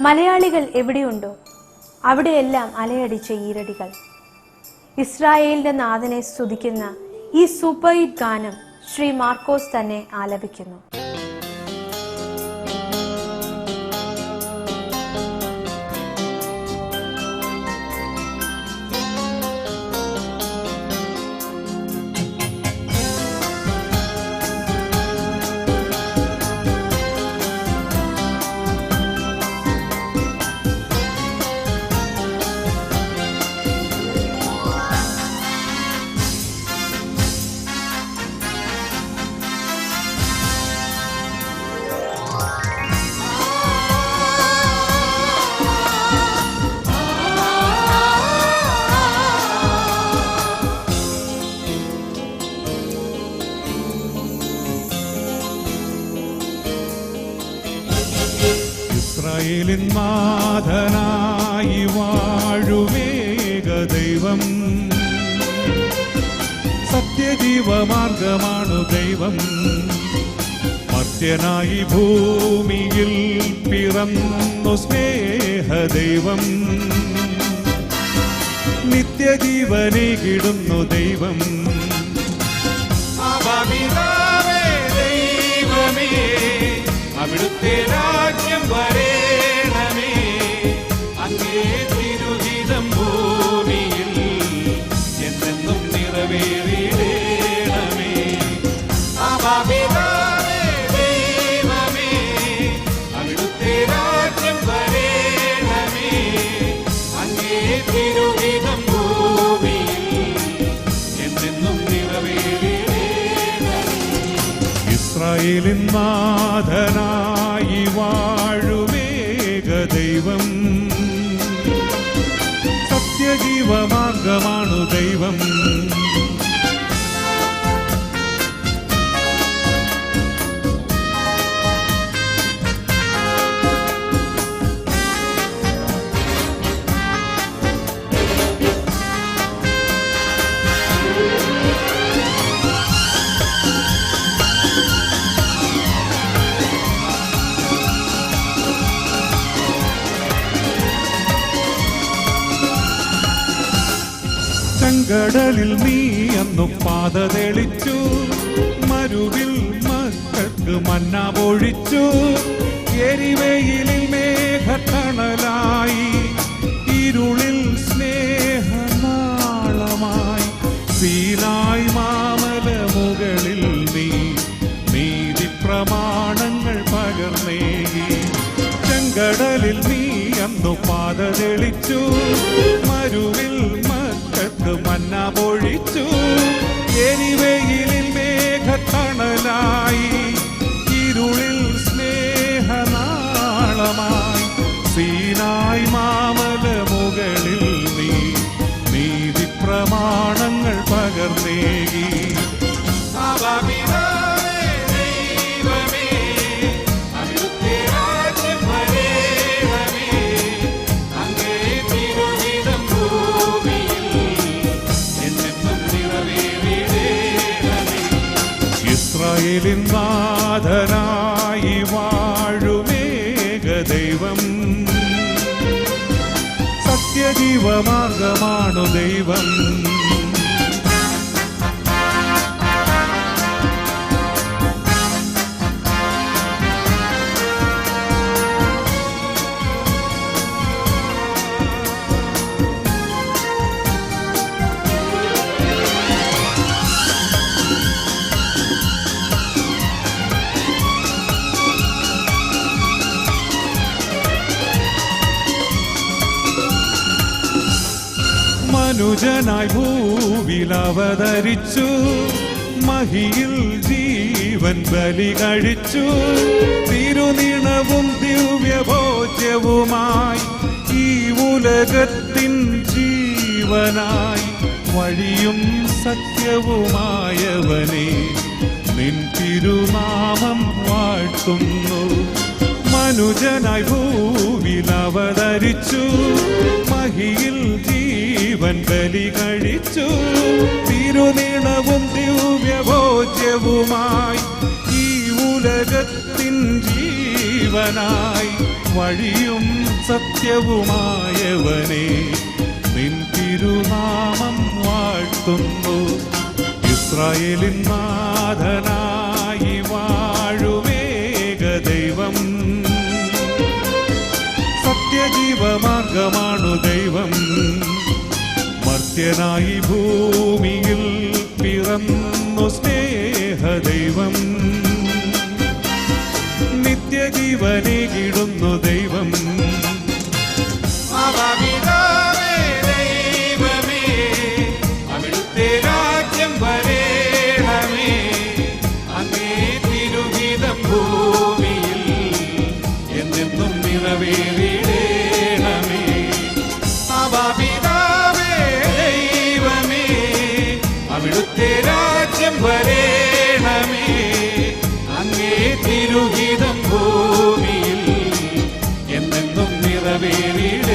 മലയാളികൾ എവിടെയുണ്ടോ അവിടെയെല്ലാം അലയടിച്ച ഈരടികൾ. ഇസ്രായേലിന്റെ നാഥനെ സ്തുതിക്കുന്ന ഈ സൂപ്പർ ഹിറ്റ് ഗാനം ശ്രീ മാർക്കോസ് തന്നെ ആലപിക്കുന്നു. ഇസ്രായേലിൻ നാഥനായി വാഴുമേക ദൈവം, സത്യജീവമാർഗമാണു ദൈവം. മർത്യനായി ഭൂമിയിൽ പിറന്നു സ്നേഹദൈവം, നിത്യജീവനേകിടുന്നു ദൈവം. ദൈവമേ, അവിടുത്തെ രാജ്യം വരേണമേ, അങ്ങേ തിരുഹിതം ഭൂമിയിൽ എന്നെന്നും നിറവേറിയിടേണമേ. ദൈവമേ, അവിടുത്തെ രാജ്യം വരേണമേ, അങ്ങേ തിരുഹിതം ഭൂമിയിൽ എന്നെന്നും നിറവേറിയിടേണമേ. ഇസ്രായേലിൻ നാഥനായി വാഴുമേക ദൈവം, സത്യജീവമാർഗമാണു ദൈവം. ചെങ്കടലിൽ നീ അന്നു പാത തെളിച്ചു, മരുവിൽ മക്കൾക്ക് മന്ന പൊഴിച്ചു. എരിവെയിലിൽ മേഘത്തണലായി, ഇരുളിൽ സ്നേഹനാളമായി. സീനായി മാമല മുകളിൽ നീ നീതി പ്രമാണങ്ങൾ പകർന്നേകി. ചെങ്കടലിൽ നീ അന്നു പാത തെളിച്ചു, മരുവിൽ മന്ന പൊഴിച്ചു. എരിവെയിലിൽ മേഘത്തണലായി, ഇരുളിൽ സ്നേഹനാളമായി. സീനായി മാമല മുകളിൽ നീ നീതി പ്രമാണങ്ങൾ പകർന്നേകി. ഇസ്രായേലിൻ നാഥനായി വാഴുമേക ദൈവം, സത്യജീവമാർഗമാണു ദൈവം. മനുജനായി ഭൂവിൽ അവതരിച്ചു, മഹിയിൽ ജീവൻ ബലി കഴിച്ചു. തിരുനിണവും ദിവ്യഭോജ്യവുമായി, ഈ ഉലകത്തിൻ ജീവനായി. വഴിയും സത്യവുമായവനെ നിൻ തിരുനാമം വാഴ്ത്തുന്നു. മനുജനായി ഭൂവിൽ അവതരിച്ചു, മഹിയിൽ ജീവൻ ബലി കഴിച്ചു. തിരുനിണവും ദിവ്യഭോജ്യവുമായി, ഈ ഉലകത്തിൻ ജീവനായി. വഴിയും സത്യവുമായവനെ നിൻ തിരുനാമം വാഴ്ത്തുന്നു. ഇസ്രായേലിൻ നാഥനായി വാഴുമേക ദൈവം, സത്യജീവമാർഗമാണു ദൈവം. മർത്യനായി ഭൂമിയിൽ പിറന്നു സ്നേഹദൈവം, നിത്യജീവനേകിടുന്നു ദൈവം. ദൈവമേ, അവിടുത്തെ രാജ്യം വരേണമേ, അങ്ങേ തിരുഹിതം ഭൂമിയിൽ എന്നെന്നും നിറവേറിടേണമേ. പിതാവേ ദൈവമേ, അവിടുത്തെ രാജ്യം വരേണമേ, അങ്ങേ തിരുഹിതം ഭൂമിയിൽ എന്നെന്നും നിറവേറിടേണമേ.